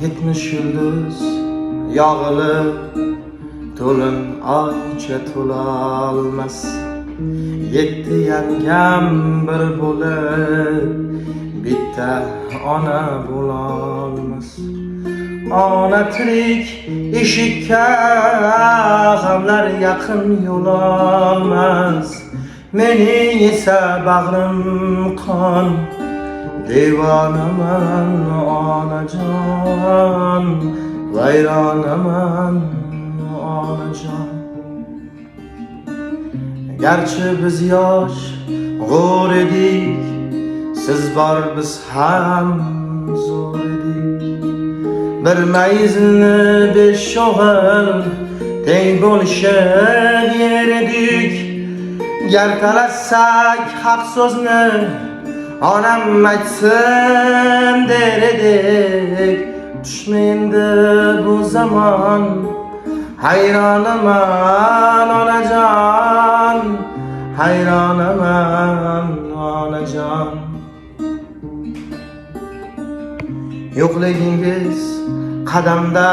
70 yulduz yog'ilib to'lin oycha to'lolmas. 7 yangam bir bo'lib bitta ona bo'lolmas. Ona tirik eshikka g'amlar yaqin yo'lolmas. Mening esa bag'rim qon, devonaman onajon, vayronaman onajon. Garchi biz yosh g'o'r edik, siz bor biz ham zo'r edik. Bir mayizini 5 o'g'il teng bo'lishib yer edik. Gar talassak haq so'zni onam aytsin der edik. Tushmaydi bu zamon, hayronaman onajon, hayronaman onajon. Yo'qligingiz qadamda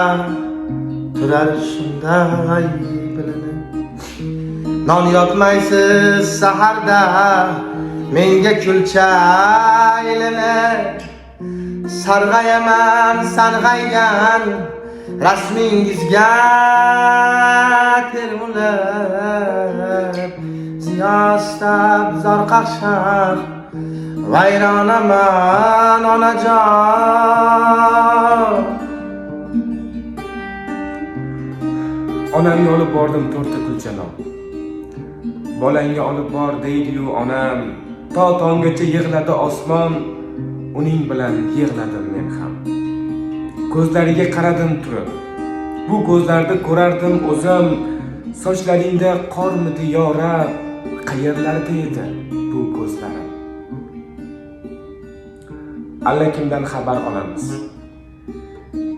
turar shunday bilinib. Non yotmaysiz saharda menga kulcha aylanib. Sarg'ayaman sarg'aygan rasmingizga termulib. Ziyostab zor qaqshab vayronaman onajon. Onamga olib bordim 4 ta kulcha non. Bolangga olib bor deydi-yu onam, to tonggacha yig'ladi osmon, uning bilan yig'ladim men ham. Ko'zlariga qaradim turib, bu ko'zlarda ko'rardim o'zim, sochlaringda qormidi yorab, qayerlarda edi bu ko'zlarim. Allakimdan xabar olamiz.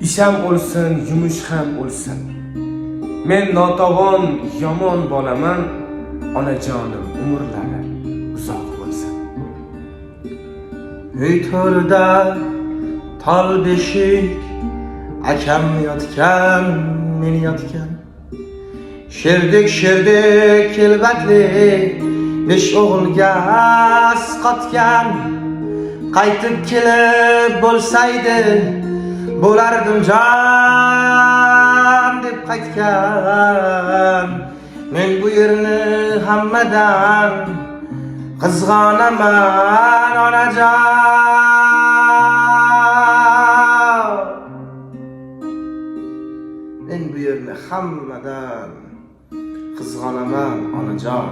Isham o'lsin, yumush ham o'lsin. Men notavon yomon bolaman, onajonim umrlari uzoq bo'lsin. Uy to'rida tol beshik, akam yotgan, men yotgan. Sherdek kelbatli 5 o'g'ilga asqotgan. Qaytib kelib bo'lsaydi bo'lardim jon deb qaytgan. Men bu yerni hammadan qizg'onaman onajon. Men bu yerni hammadan qizg'onaman onajon.